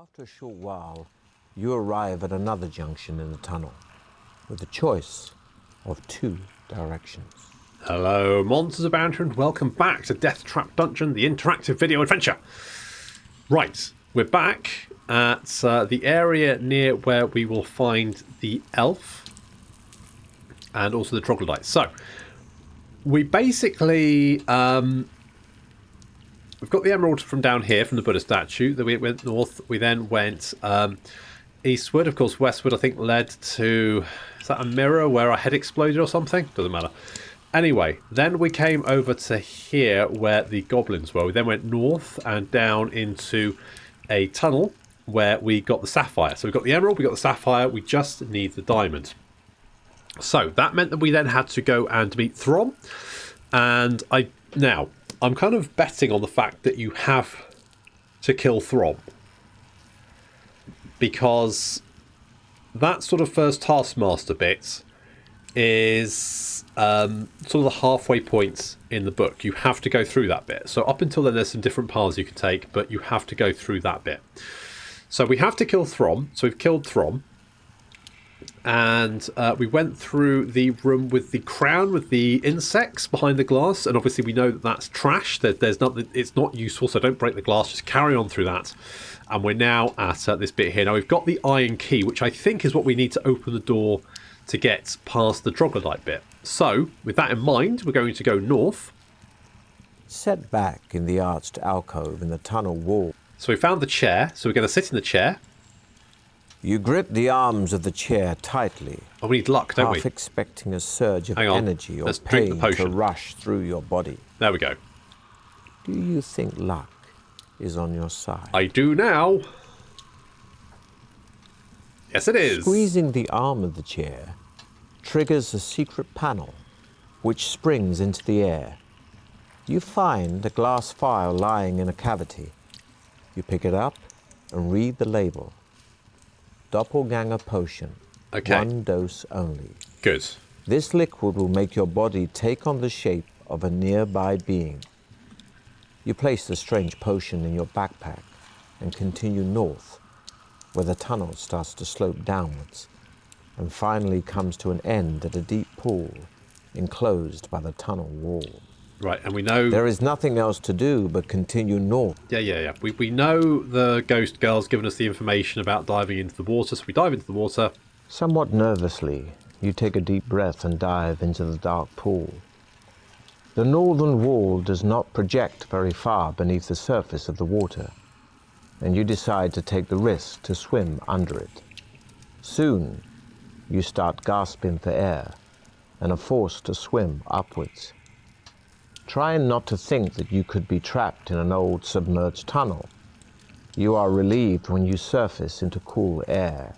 After a short while, you arrive at another junction in the tunnel with a choice of two directions. Hello, Monsters of Banter, and welcome back to Deathtrap Dungeon the Interactive video adventure. Right, we're back at the area near where we will find the elf and also the troglodyte. So, we basically... we've got the emerald from down here, from the Buddha statue. Then we went north. We then went eastward. Of course, westward, I think, led to... Is that a mirror where our head exploded or something? Doesn't matter. Anyway, then we came over to here where the goblins were. We then went north and down into a tunnel where we got the sapphire. So we got the emerald, we got the sapphire. We just need the diamond. So that meant that we then had to go and meet Throm. And now... I'm kind of betting on the fact that you have to kill Throm, because that sort of first Taskmaster bit is sort of the halfway point in the book. You have to go through that bit. So up until then, there's some different paths you can take, but you have to go through that bit. So we have to kill Throm. So we've killed Throm. And we went through the room with the crown with the insects behind the glass, and obviously we know that that's trash. It's not useful, so don't break the glass. Just carry on through that. And we're now at this bit here. Now we've got the iron key, which I think is what we need to open the door to get past the troglodyte bit. So with that in mind, we're going to go north. Set back in the arched alcove in the tunnel wall. So we found the chair. So we're going to sit in the chair. You grip the arms of the chair tightly. Oh, we need luck, don't we? Half expecting a surge of energy or pain to rush through your body. There we go. Do you think luck is on your side? I do now. Yes, it is. Squeezing the arm of the chair triggers a secret panel which springs into the air. You find a glass vial lying in a cavity. You pick it up and read the label. Doppelganger potion. Okay. 1 dose only. Good. This liquid will make your body take on the shape of a nearby being. You place the strange potion in your backpack and continue north, where the tunnel starts to slope downwards and finally comes to an end at a deep pool enclosed by the tunnel wall. Right, and we know... There is nothing else to do but continue north. Yeah. We know the ghost girl's given us the information about diving into the water, so we dive into the water. Somewhat nervously, you take a deep breath and dive into the dark pool. The northern wall does not project very far beneath the surface of the water, and you decide to take the risk to swim under it. Soon, you start gasping for air and are forced to swim upwards. Trying not to think that you could be trapped in an old submerged tunnel, you are relieved when you surface into cool air.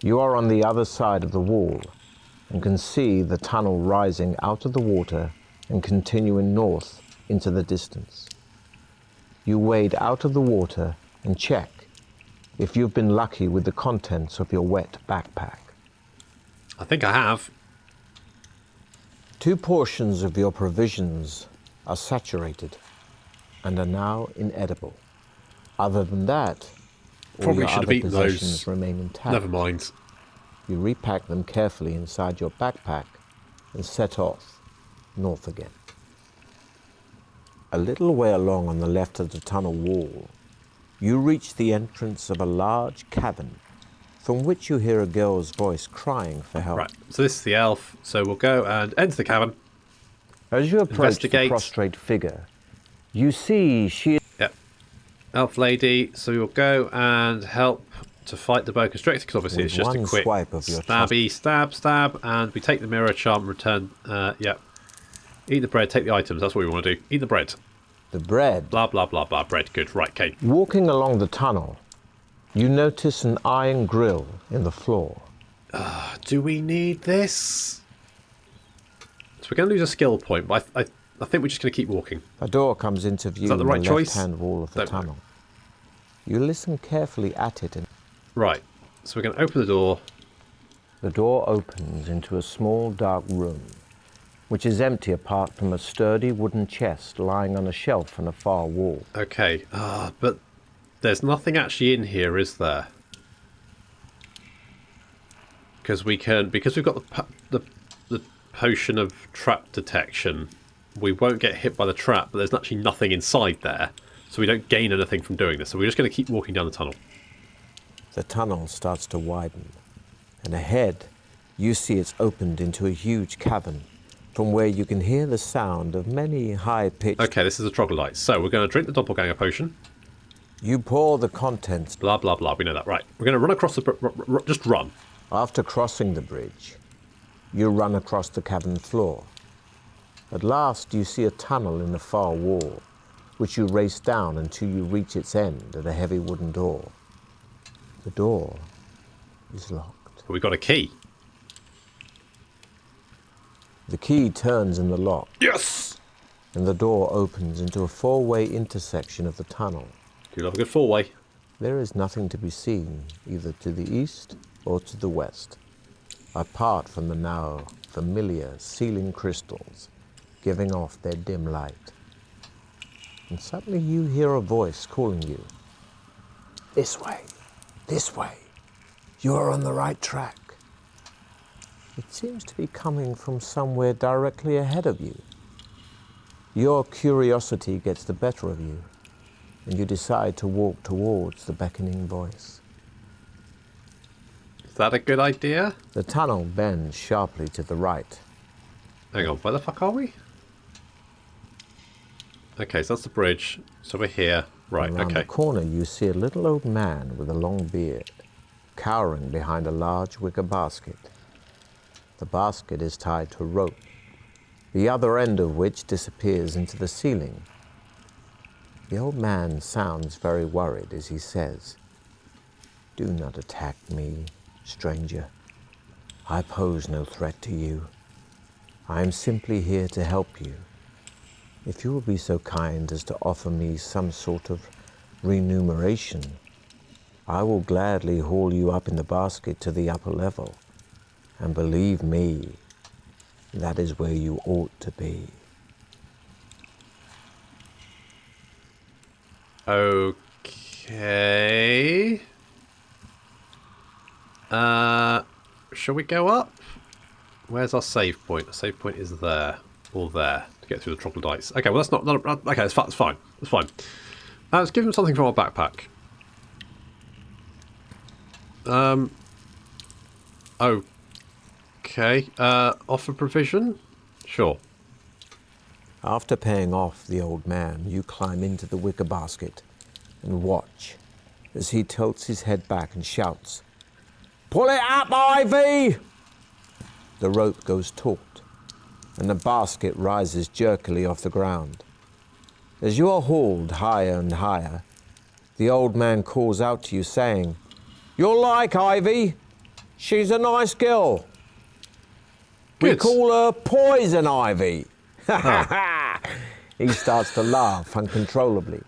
You are on the other side of the wall and can see the tunnel rising out of the water and continuing north into the distance. You wade out of the water and check if you've been lucky with the contents of your wet backpack. I think I have. 2 portions of your provisions are saturated and are now inedible. Other than that, all Probably your should have other eaten possessions those. remain intact. Never mind. You repack them carefully inside your backpack and set off north again. A little way along on the left of the tunnel wall, you reach the entrance of a large cavern from which you hear a girl's voice crying for help. Right, so this is the elf, so we'll go and enter the cavern. As you approach the prostrate figure, you see she... Yep. Elf lady, so we will go and help to fight the boa constrictor, because obviously it's just a quick swipe of your stabby, stab, and we take the mirror charm, return, yep. Eat the bread, take the items, that's what we want to do. Eat the bread. The bread. Blah, blah, blah, blah, bread, good, right, okay. Walking along the tunnel, you notice an iron grill in the floor. Do we need this? So we're going to lose a skill point, but I think we're just going to keep walking. A door comes into view in the left-hand wall of the tunnel. You listen carefully at it. Right, so we're going to open the door. The door opens into a small dark room, which is empty apart from a sturdy wooden chest lying on a shelf on a far wall. Okay, but there's nothing actually in here, is there? Because we've got the potion of trap detection, we won't get hit by the trap, but there's actually nothing inside there, so we don't gain anything from doing this. So we're just going to keep walking down the tunnel. The tunnel starts to widen, and ahead you see it's opened into a huge cavern from where you can hear the sound of many high-pitched... Okay, this is a troglodyte. So we're going to drink the doppelganger potion. You pour the contents... Blah, blah, blah. We know that. Right. We're going to run across the... just run. After crossing the bridge, you run across the cavern floor. At last you see a tunnel in the far wall, which you race down until you reach its end at a heavy wooden door. The door is locked. But we've got a key. The key turns in the lock. Yes! And the door opens into a four-way intersection of the tunnel. Do you love a good four-way? There is nothing to be seen, either to the east or to the west, apart from the now familiar ceiling crystals giving off their dim light. And suddenly you hear a voice calling you. This way, this way. You are on the right track. It seems to be coming from somewhere directly ahead of you. Your curiosity gets the better of you, and you decide to walk towards the beckoning voice. Is that a good idea? The tunnel bends sharply to the right. Hang on, where the fuck are we? Okay, so that's the bridge. So we're here. Right, Around okay. the corner you see a little old man with a long beard, cowering behind a large wicker basket. The basket is tied to a rope, the other end of which disappears into the ceiling. The old man sounds very worried as he says, "Do not attack me, stranger. I pose no threat to you. I am simply here to help you. If you will be so kind as to offer me some sort of remuneration, I will gladly haul you up in the basket to the upper level. And believe me, that is where you ought to be." Okay. Shall we go up? Where's our save point? The save point is there. Or there. To get through the troglodytes. Okay, well that's not okay, it's fine. It's fine. It's fine. Let's give him something from our backpack. Okay. Offer provision? Sure. After paying off the old man, you climb into the wicker basket and watch as he tilts his head back and shouts, "Pull it up, Ivy!" The rope goes taut, and the basket rises jerkily off the ground. As you are hauled higher and higher, the old man calls out to you, saying, "You'll like Ivy. She's a nice girl. We Good. call her Poison Ivy." He starts to laugh uncontrollably,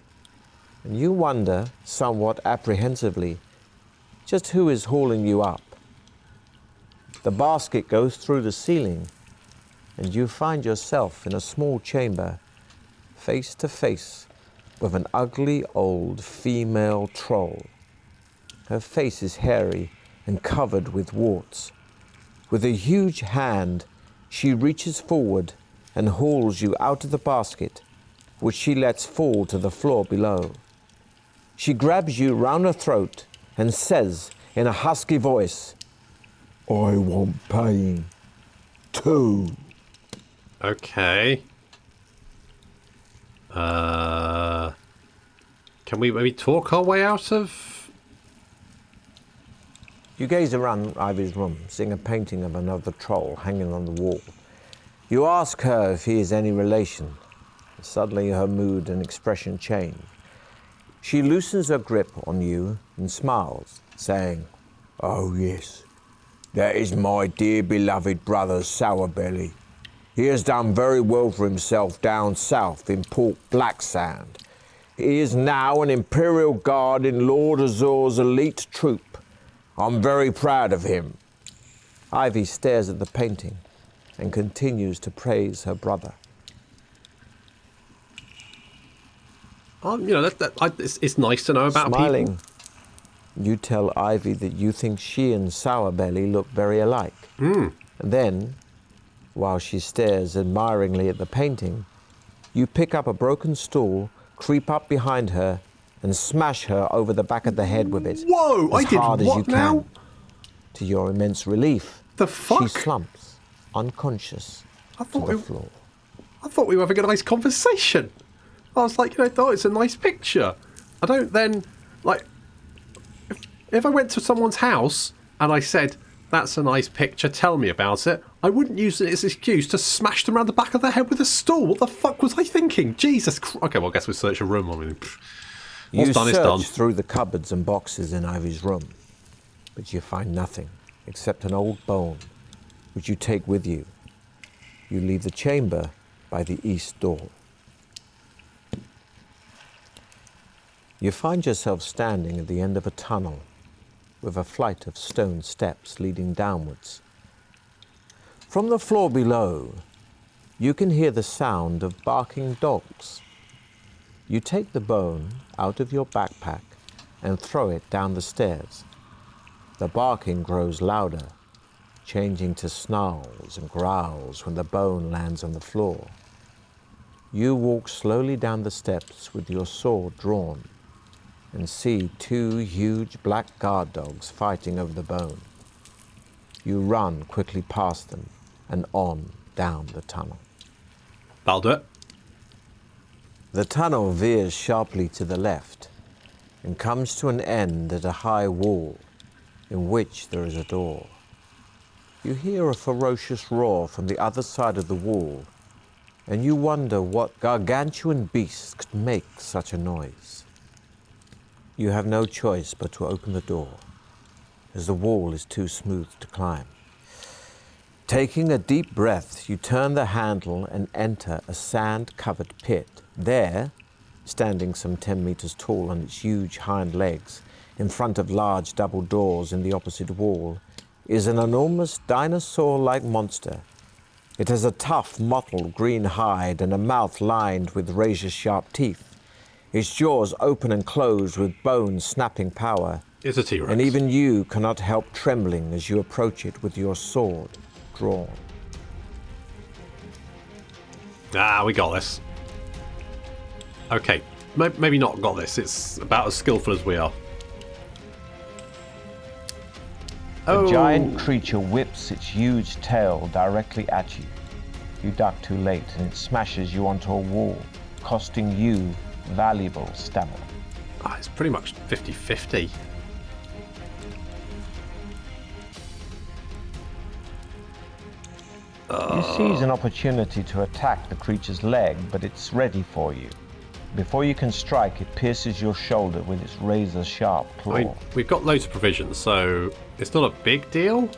and you wonder, somewhat apprehensively, just who is hauling you up. The basket goes through the ceiling, and you find yourself in a small chamber, face to face with an ugly old female troll. Her face is hairy and covered with warts. With a huge hand, she reaches forward and hauls you out of the basket, which she lets fall to the floor below. She grabs you round the throat and says in a husky voice, "I want pain, too." Okay. Can we maybe talk our way out of... You gaze around Ivy's room, seeing a painting of another troll hanging on the wall. You ask her if he is any relation. Suddenly her mood and expression change. She loosens her grip on you and smiles, saying, "Oh yes, that is my dear beloved brother Sourbelly. He has done very well for himself down south in Port Blacksand. He is now an Imperial Guard in Lord Azor's elite troop. I'm very proud of him." Ivy stares at the painting and continues to praise her brother. It's nice to know about Smiling, people. you tell Ivy that you think she and Sourbelly look very alike. And then, while she stares admiringly at the painting, you pick up a broken stool, creep up behind her, and smash her over the back of the head with it. Whoa! As I did hard as you what now? can. To your immense relief, The fuck? she slumps, unconscious, to the floor. I thought we were having a nice conversation. I was like, oh, it's a nice picture. I don't then, like, if I went to someone's house and I said, that's a nice picture, tell me about it, I wouldn't use it as an excuse to smash them around the back of their head with a stool. What the fuck was I thinking? Jesus Christ. Okay, well, I guess we search a room. I mean, what's done is done. You search through the cupboards and boxes in Ivy's room, but you find nothing except an old bone, which you take with you. You leave the chamber by the east door. You find yourself standing at the end of a tunnel with a flight of stone steps leading downwards. From the floor below, you can hear the sound of barking dogs. You take the bone out of your backpack and throw it down the stairs. The barking grows louder, changing to snarls and growls when the bone lands on the floor. You walk slowly down the steps with your sword drawn and see two huge black guard dogs fighting over the bone. You run quickly past them and on down the tunnel. That'll do it. The tunnel veers sharply to the left and comes to an end at a high wall in which there is a door. You hear a ferocious roar from the other side of the wall, and you wonder what gargantuan beast could make such a noise. You have no choice but to open the door, as the wall is too smooth to climb. Taking a deep breath, you turn the handle and enter a sand-covered pit. There, standing some 10 meters tall on its huge hind legs, in front of large double doors in the opposite wall, is an enormous dinosaur-like monster. It has a tough, mottled green hide and a mouth lined with razor-sharp teeth. Its jaws open and close with bones snapping power. It's a T-Rex. And even you cannot help trembling as you approach it with your sword drawn. We got this. Okay, maybe not got this. It's about as skillful as we are. The giant creature whips its huge tail directly at you. You duck too late and it smashes you onto a wall, costing you valuable stamina. It's pretty much 50-50. You seize an opportunity to attack the creature's leg, but it's ready for you. Before you can strike, it pierces your shoulder with its razor-sharp claw. I mean, we've got loads of provisions, so it's not a big deal.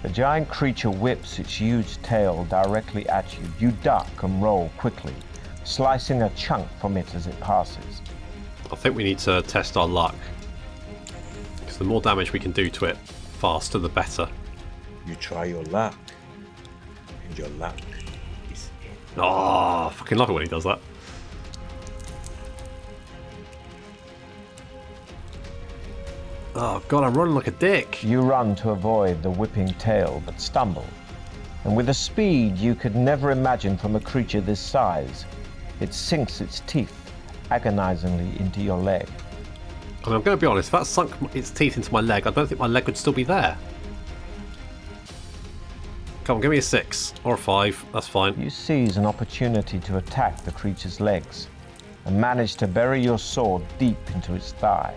The giant creature whips its huge tail directly at you. You duck and roll quickly, slicing a chunk from it as it passes. I think we need to test our luck, because the more damage we can do to it faster, the better. You try your luck, and your luck is in. Oh, I fucking love it when he does that. Oh god, I'm running like a dick. You run to avoid the whipping tail, but stumble. And with a speed you could never imagine from a creature this size, it sinks its teeth agonizingly into your leg. I mean, I'm going to be honest, if that sunk its teeth into my leg, I don't think my leg would still be there. Come on, give me a 6 or a 5, that's fine. You seize an opportunity to attack the creature's legs and manage to bury your sword deep into its thigh.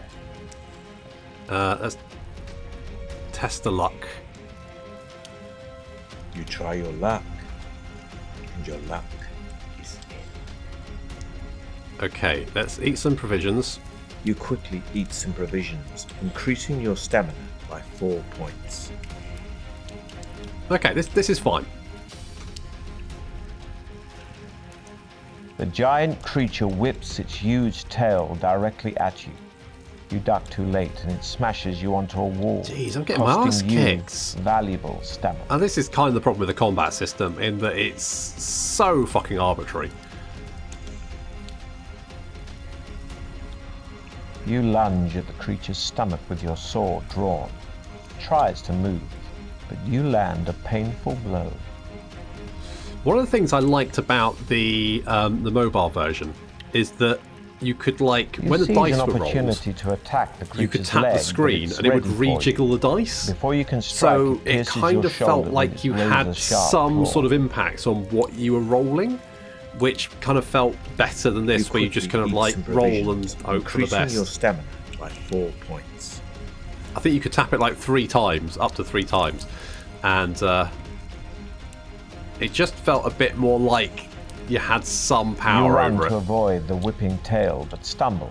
Let's test the luck. You try your luck, and your luck is in. Okay, let's eat some provisions. You quickly eat some provisions, increasing your stamina by 4 points. Okay, this is fine. The giant creature whips its huge tail directly at you. You duck too late and it smashes you onto a wall. Jeez, I'm getting my ass costing you kicked. valuable stamina. And this is kind of the problem with the combat system, in that it's so fucking arbitrary. You lunge at the creature's stomach with your sword drawn. It tries to move, but you land a painful blow. One of the things I liked about the mobile version is that you could, like, when the dice were rolled, to attack the you could creature's tap leg, the screen but and it would ready for you. rejiggle the dice. Before you can strike, So it pierces kind your of felt shoulder with like its you had razor-sharp some claw. sort of impacts on what you were rolling, which kind of felt better than this, where you just kind of like roll and hope for the increasing your best. stamina by 4 points. I think you could tap it like 3 times, up to 3 times, and it just felt a bit more like you had some power You run over to it. avoid the whipping tail, but stumble.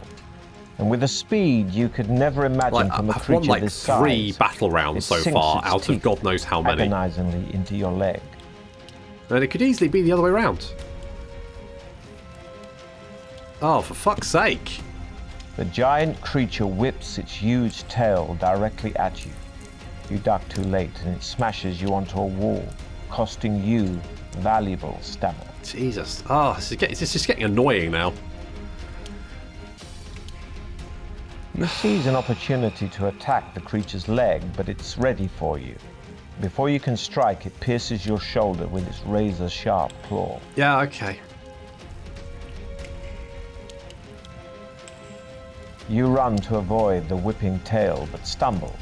And with a speed you could never imagine Like, from a I've won creature like this 3 size, battle rounds it so sinks far, its out of teeth God knows how many. agonizingly into your leg. And it could easily be the other way around. Oh, for fuck's sake. The giant creature whips its huge tail directly at you. You duck too late and it smashes you onto a wall, costing you valuable stamina. Jesus. Oh, it's just getting annoying now. You seize an opportunity to attack the creature's leg, but it's ready for you. Before you can strike, it pierces your shoulder with its razor-sharp claw. Yeah, okay. You run to avoid the whipping tail, but stumble.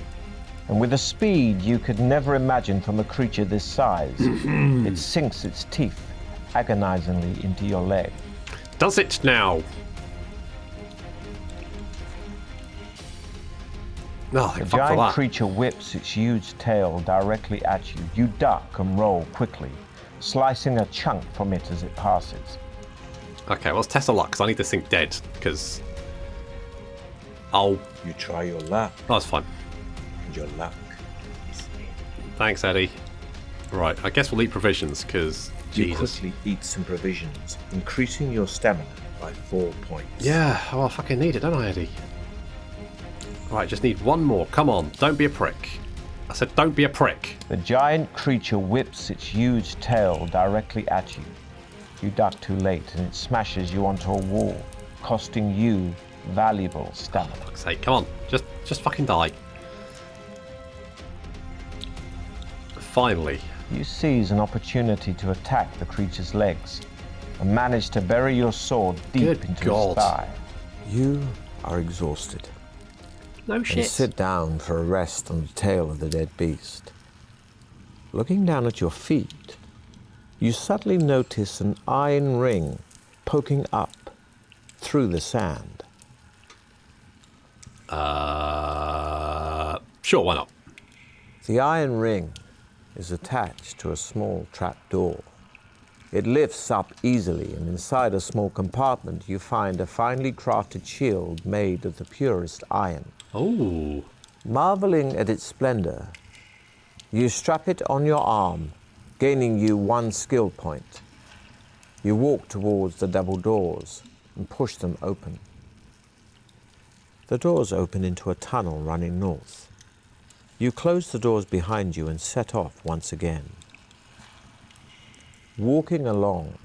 And with a speed you could never imagine from a creature this size, it sinks its teeth agonizingly into your leg. Does it now? No, The fuck for giant that. creature whips its huge tail directly at you. You duck and roll quickly, slicing a chunk from it as it passes. Okay, well, let's test our luck, because I need this thing dead, because... Oh, You try your luck, that's fine. and your luck is in. Thanks, Eddie. Right, I guess we'll eat provisions, because... You Jesus. quickly eat some provisions, increasing your stamina by 4 points. Yeah, well, I fucking need it, don't I, Eddie? Right, just need one more. Come on, don't be a prick. I said don't be a prick. The giant creature whips its huge tail directly at you. You duck too late and it smashes you onto a wall, costing you valuable stamina. Fuck's sake, come on. Just fucking die. Finally. You seize an opportunity to attack the creature's legs and manage to bury your sword deep Good into God. its thigh. You are exhausted No and shit. sit down for a rest on the tail of the dead beast. Looking down at your feet, you suddenly notice an iron ring poking up through the sand. Sure, why not? The iron ring is attached to a small trapdoor. It lifts up easily, and inside a small compartment you find a finely crafted shield made of the purest iron. Oh. Marveling at its splendor, you strap it on your arm, gaining you 1 skill point. You walk towards the double doors and push them open. The doors open into a tunnel running north. You close the doors behind you and set off once again. Walking along,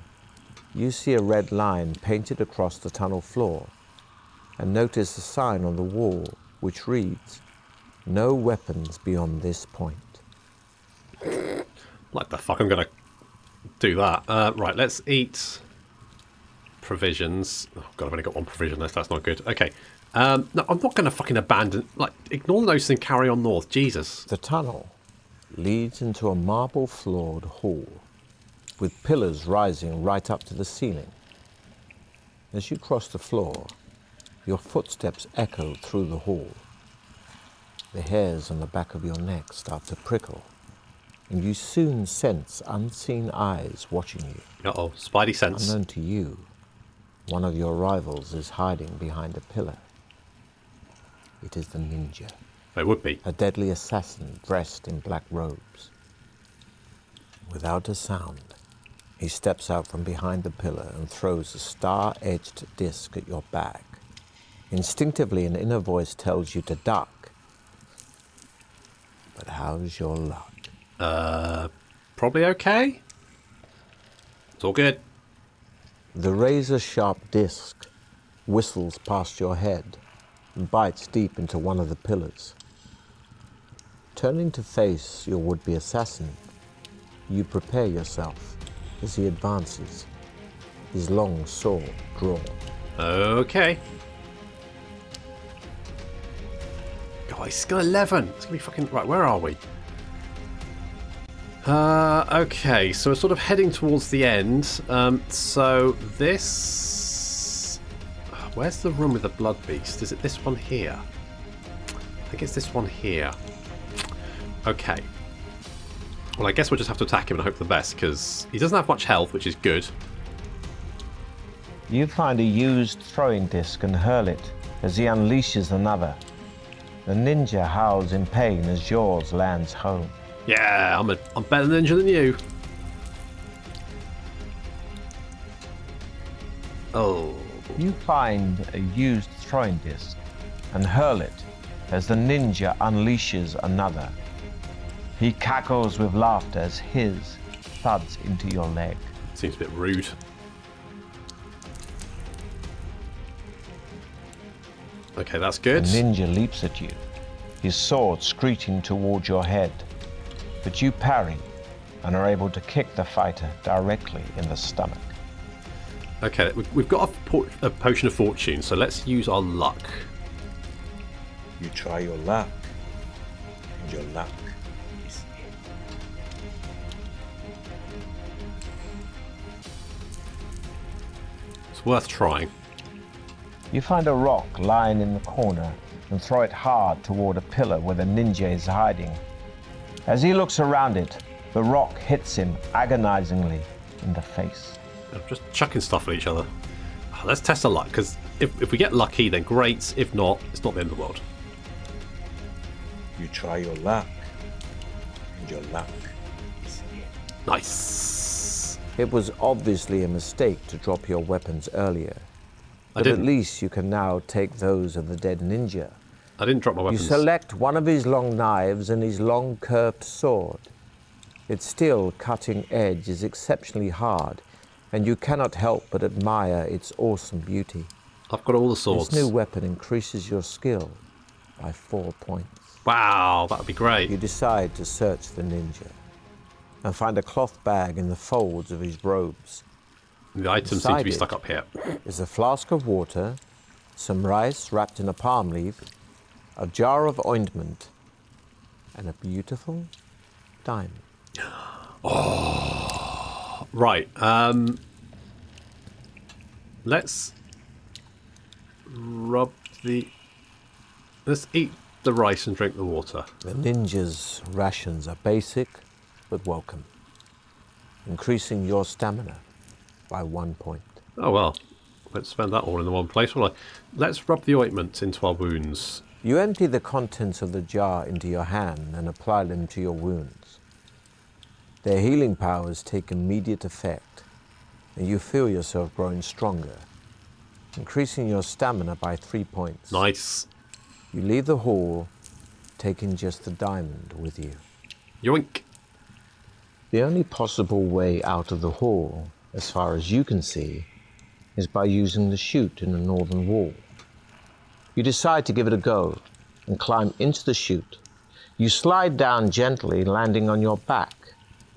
you see a red line painted across the tunnel floor and notice a sign on the wall which reads, "No weapons beyond this point." Like the fuck I'm gonna do that. Right, let's eat provisions. Oh god, I've only got 1 provision list. That's not good. Okay. No, I'm not gonna fucking abandon. Like, ignore those and carry on north. Jesus. The tunnel leads into a marble-floored hall with pillars rising right up to the ceiling. As you cross the floor, your footsteps echo through the hall. The hairs on the back of your neck start to prickle, and you soon sense unseen eyes watching you. Uh-oh. Spidey sense. Unknown to you, one of your rivals is hiding behind a pillar. It is the ninja, It would be. a deadly assassin dressed in black robes. Without a sound, he steps out from behind the pillar and throws a star-edged disc at your back. Instinctively, an inner voice tells you to duck. But how's your luck? Probably okay. It's all good. The razor-sharp disc whistles past your head and bites deep into one of the pillars. Turning to face your would-be assassin, you prepare yourself as he advances, his long sword drawn. Okay. God, he's got 11. It's going to be fucking... Right, where are we? Okay, so we're sort of heading towards the end. So this... Where's the room with the blood beast? Is it this one here? I think it's this one here. Okay. Well, I guess we'll just have to attack him and hope for the best, because he doesn't have much health, which is good. You find a used throwing disc and hurl it as he unleashes another. The ninja howls in pain as yours lands home. Yeah, I'm better ninja than you. Oh. You find a used throwing disc and hurl it as the ninja unleashes another. He cackles with laughter as his thuds into your leg. Seems a bit rude. Okay, that's good. The ninja leaps at you, his sword screeching towards your head. But you parry and are able to kick the fighter directly in the stomach. Okay, we've got a potion of fortune, so let's use our luck. You try your luck, and your luck is in. It's worth trying. You find a rock lying in the corner and throw it hard toward a pillar where the ninja is hiding. As he looks around it, the rock hits him agonizingly in the face. I'm just chucking stuff at each other. Let's test our luck, because if we get lucky, then great. If not, it's not the end of the world. You try your luck, and your luck is in. Nice. It was obviously a mistake to drop your weapons earlier. But at least you can now take those of the dead ninja. I didn't drop my weapons. You select one of his long knives and his long curved sword. Its steel cutting edge is exceptionally hard, and you cannot help but admire its awesome beauty. I've got all the swords. This new weapon increases your skill by 4 points. Wow, that would be great. You decide to search the ninja and find a cloth bag in the folds of his robes. The items seem to be stuck up here. Is a flask of water, some rice wrapped in a palm leaf, a jar of ointment, and a beautiful diamond. Oh, right. Let's let's eat the rice and drink the water. The ninja's rations are basic but welcome, increasing your stamina by 1 point. Oh well, let's spend that all in the one place. Well, let's rub the ointment into our wounds. You empty the contents of the jar into your hand and apply them to your wounds. Their healing powers take immediate effect, and you feel yourself growing stronger, increasing your stamina by 3 points. Nice. You leave the hall, taking just the diamond with you. Yoink. The only possible way out of the hall, as far as you can see, is by using the chute in the northern wall. You decide to give it a go and climb into the chute. You slide down gently, landing on your back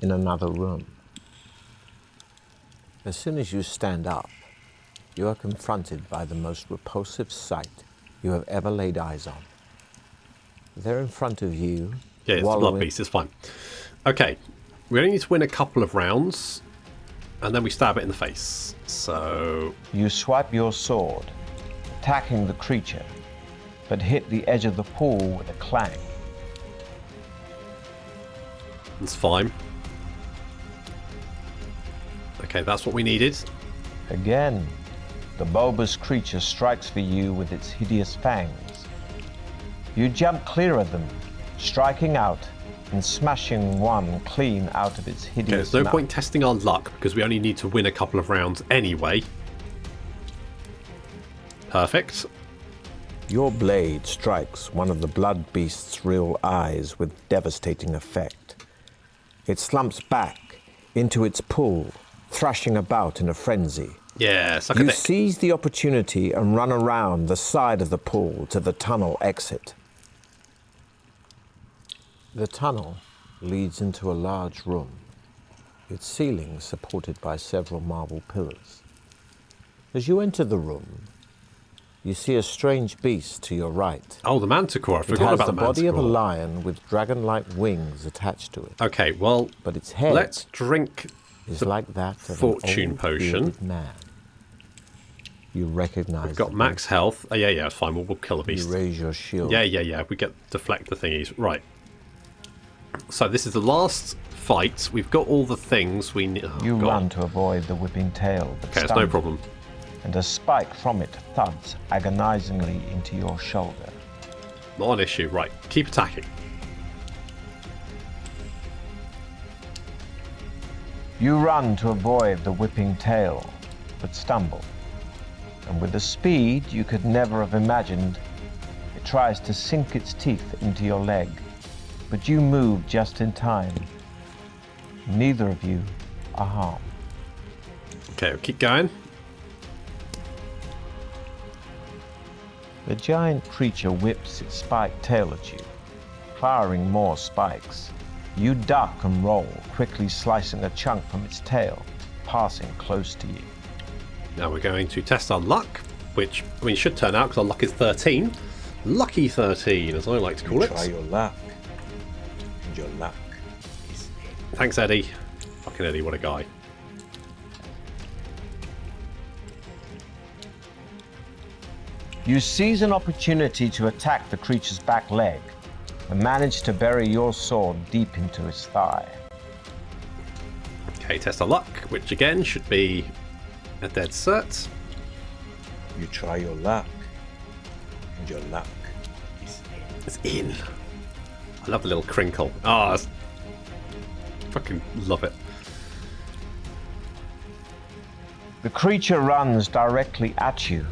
in another room. As soon as you stand up, you are confronted by the most repulsive sight you have ever laid eyes on. There in front of you, yeah, it's the blood beast, it's fine. Okay, we only need to win a couple of rounds, and then we stab it in the face. So you swipe your sword, attacking the creature, but hit the edge of the pool with a clang. It's fine. Okay, that's what we needed. Again, the bulbous creature strikes for you with its hideous fangs. You jump clear of them, striking out and smashing one clean out of its hideous Okay, there's no mouth. point testing our luck because we only need to win a couple of rounds anyway. Perfect. Your blade strikes one of the blood beast's real eyes with devastating effect. It slumps back into its pool, thrashing about in a frenzy. Yeah, suck a You dick. seize the opportunity and run around the side of the pool to the tunnel exit. The tunnel leads into a large room, its ceiling supported by several marble pillars. As you enter the room, you see a strange beast to your right. Oh, the manticore. I It forgot has about the the body of a manticore. lion with dragon-like wings attached to it, Okay, well, but its head let's drink is the like that of fortune an old potion. bearded man. You recognize We've got the max beast. health. Oh, yeah, it's fine. We'll kill the You beast. raise your shield. Yeah. We get deflect the thingies. Right. So this is the last fight. We've got all the things we need. Oh, You God. run to avoid the whipping tail that Okay, it's no stuns, problem. and a spike from it thuds agonizingly into your shoulder. Not an issue. Right. Keep attacking. You run to avoid the whipping tail, but stumble. And with a speed you could never have imagined, it tries to sink its teeth into your leg. But you move just in time. Neither of you are harmed. Okay, we'll keep going. The giant creature whips its spiked tail at you, firing more spikes. You duck and roll, quickly slicing a chunk from its tail, passing close to you. Now we're going to test our luck, which, I mean, should turn out because our luck is 13. Lucky 13, as I like to call You try it. your luck, and your luck is in. Thanks, Eddie. Fucking Eddie, what a guy. You seize an opportunity to attack the creature's back leg and manage to bury your sword deep into its thigh. Okay, test our luck, which again should be a dead cert. You try your luck, and your luck is in. It's in. I love the little crinkle. Ah, fucking love it. The creature runs directly at you.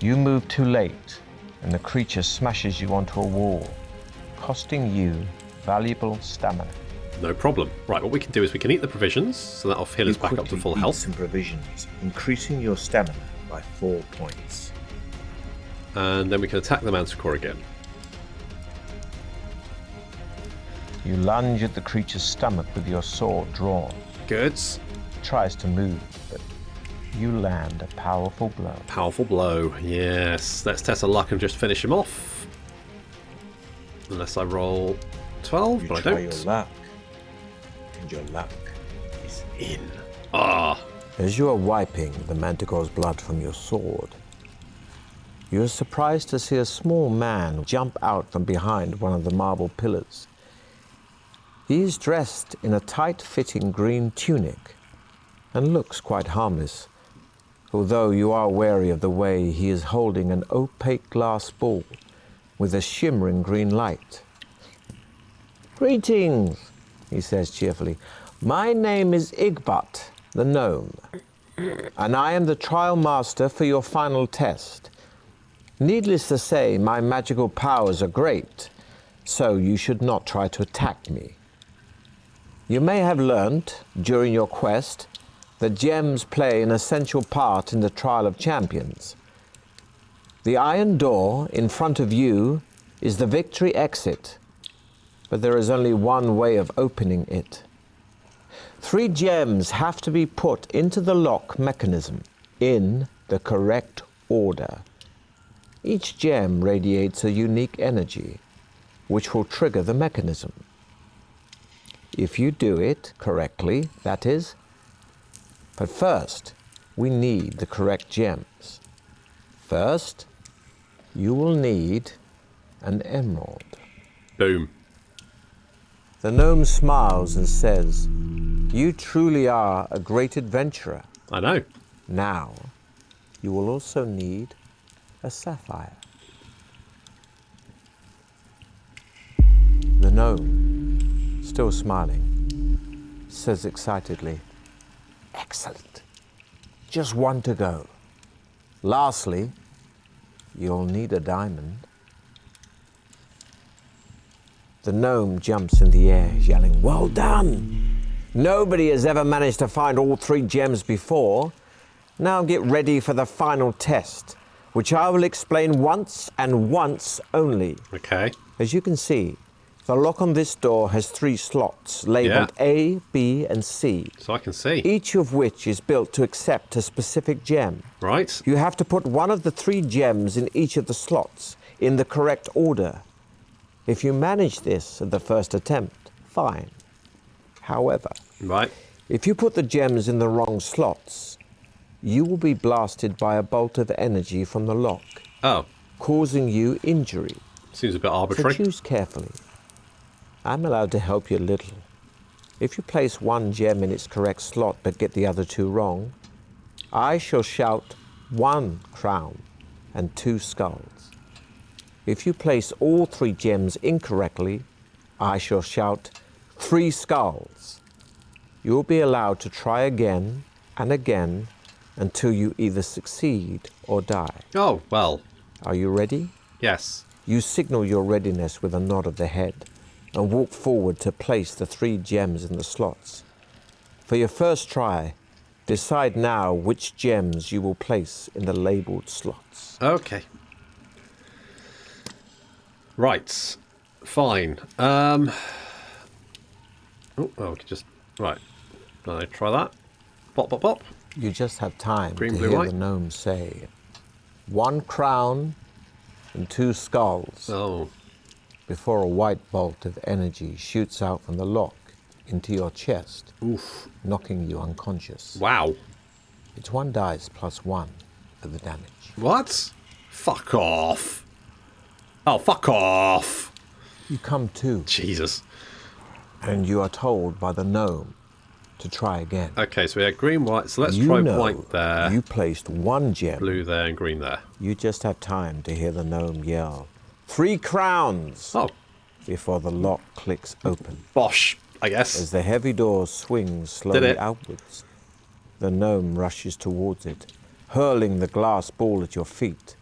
You move too late, and the creature smashes you onto a wall, costing you valuable stamina. No problem. Right, what we can do is we can eat the provisions, so that'll heal us You back up to quickly full eat health. some provisions, increasing your stamina by 4 points. And then we can attack the manticore again. You lunge at the creature's stomach with your sword drawn. Good. It tries to move, but you land a powerful blow. Powerful blow. Yes. Let's test our luck and just finish him off. Unless I roll 12, You but I try don't. your luck, and your luck is in. Ah. As you are wiping the manticore's blood from your sword, you are surprised to see a small man jump out from behind one of the marble pillars. He is dressed in a tight-fitting green tunic and looks quite harmless, although you are wary of the way he is holding an opaque glass ball with a shimmering green light. "Greetings," he says cheerfully. "My name is Igbot, the gnome, and I am the trial master for your final test. Needless to say, my magical powers are great, so you should not try to attack me. You may have learnt, during your quest, that gems play an essential part in the trial of champions. The iron door in front of you is the victory exit, but there is only one way of opening it. 3 gems have to be put into the lock mechanism in the correct order. Each gem radiates a unique energy, which will trigger the mechanism. If you do it correctly, that is. But first, we need the correct gems. First, you will need an emerald." Boom. The gnome smiles and says, "You truly are a great adventurer. I know. Now, you will also need a sapphire." The gnome, still smiling, says excitedly, "Excellent. Just one to go. Lastly, You'll need a diamond. The gnome jumps in the air, yelling, "Well done! Nobody has ever managed to find all 3 gems before. Now get ready for the final test, which I will explain once and once only." Okay. As you can see, the lock on this door has 3 slots labeled A, B, and C, So I can see. each of which is built to accept a specific gem. Right. You have to put one of the 3 gems in each of the slots in the correct order. If you manage this at the first attempt, fine. However, Right. if you put the gems in the wrong slots, you will be blasted by a bolt of energy from the lock, Oh. causing you injury. Seems a bit So arbitrary. choose carefully. I'm allowed to help you a little. If you place 1 gem in its correct slot but get the other 2 wrong, I shall shout 1 crown and 2 skulls. If you place all 3 gems incorrectly, I shall shout 3 skulls. You'll be allowed to try again and again until you either succeed or die. Oh, well. Are you ready? Yes. You signal your readiness with a nod of the head and walk forward to place the 3 gems in the slots. For your first try, decide now which gems you will place in the labeled slots. Okay. Right. Fine. Okay, just... Right. Now try that. Pop, pop, pop. You just have time Green, to blue, hear white. the gnome say, 1 crown and 2 skulls, Oh. before a white bolt of energy shoots out from the lock into your chest, Oof. knocking you unconscious. Wow. It's 1 dice plus 1 for the damage. What? Fuck off. Oh, fuck off. You come to, Jesus. and you are told by the gnome to try again. Okay, so we had green, white. So let's You try know white there. you placed 1 gem. Blue there and green there. You just have time to hear the gnome yell, 3 crowns, Oh, before the lock clicks open. bosh, I guess. As the heavy door swings slowly it. outwards, the gnome rushes towards it, hurling the glass ball at your feet.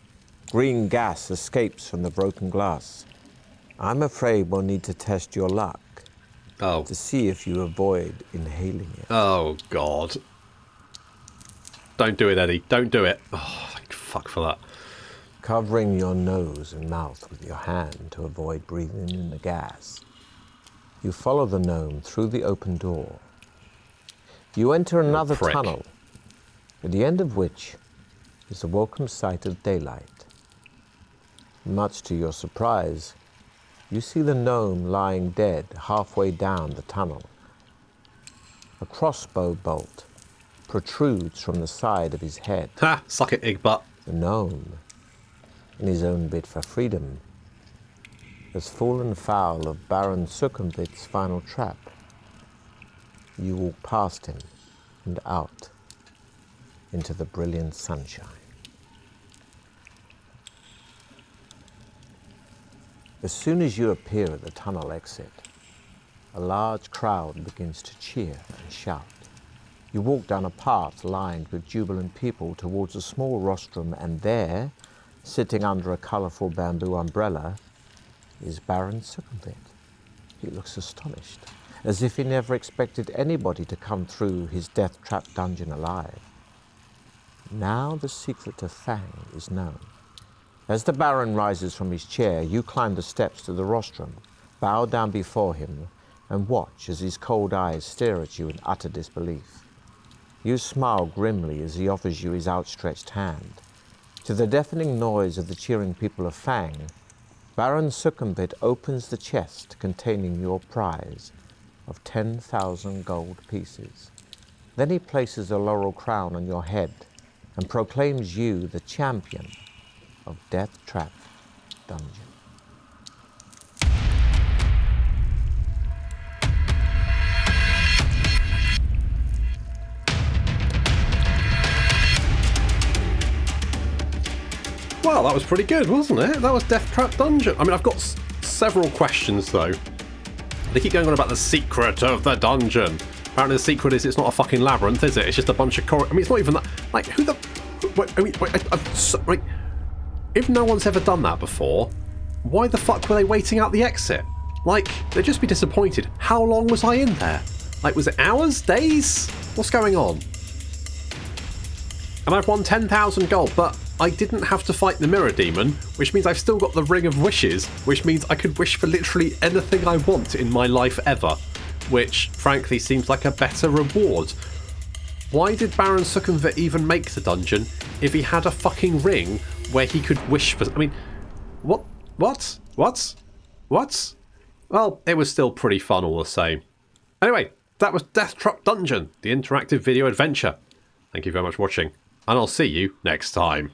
Green gas escapes from the broken glass. I'm afraid we'll need to test your luck Oh. to see if you avoid inhaling it. Oh, God. Don't do it, Eddie. Don't do it. Oh, thank fuck for that. Covering your nose and mouth with your hand to avoid breathing in the gas, you follow the gnome through the open door. You enter another prick. tunnel, at the end of which is a welcome sight of daylight. Much to your surprise, you see the gnome lying dead halfway down the tunnel. A crossbow bolt protrudes from the side of his head. Ha! Suck it, Igbutt. The gnome, in his own bid for freedom, has fallen foul of Baron Succumbit's final trap. You walk past him and out into the brilliant sunshine. As soon as you appear at the tunnel exit, a large crowd begins to cheer and shout. You walk down a path lined with jubilant people towards a small rostrum, and there, sitting under a colourful bamboo umbrella, is Baron Succumbit. He looks astonished, as if he never expected anybody to come through his Deathtrap Dungeon alive. Now the secret of Fang is known. As the Baron rises from his chair, you climb the steps to the rostrum, bow down before him, and watch as his cold eyes stare at you in utter disbelief. You smile grimly as he offers you his outstretched hand. To the deafening noise of the cheering people of Fang, Baron Succumbit opens the chest containing your prize of 10,000 gold pieces. Then he places a laurel crown on your head and proclaims you the champion of Deathtrap Dungeon. Well, that was pretty good, wasn't it? That was Deathtrap Dungeon. I mean, I've got several questions, though. They keep going on about the secret of the dungeon. Apparently the secret is it's not a fucking labyrinth, is it? It's just a bunch of I mean, it's not even that... Like, who the... Wait, I mean, wait, if no one's ever done that before, why the fuck were they waiting out the exit? Like, they'd just be disappointed. How long was I in there? Like, was it hours? Days? What's going on? And I've won 10,000 gold, but I didn't have to fight the Mirror Demon, which means I've still got the Ring of Wishes, which means I could wish for literally anything I want in my life ever, which, frankly, seems like a better reward. Why did Baron Suckenvit even make the dungeon if he had a fucking ring where he could wish for... I mean, what? Well, it was still pretty fun all the same. Anyway, that was Deathtrap Dungeon, the interactive video adventure. Thank you very much for watching, and I'll see you next time.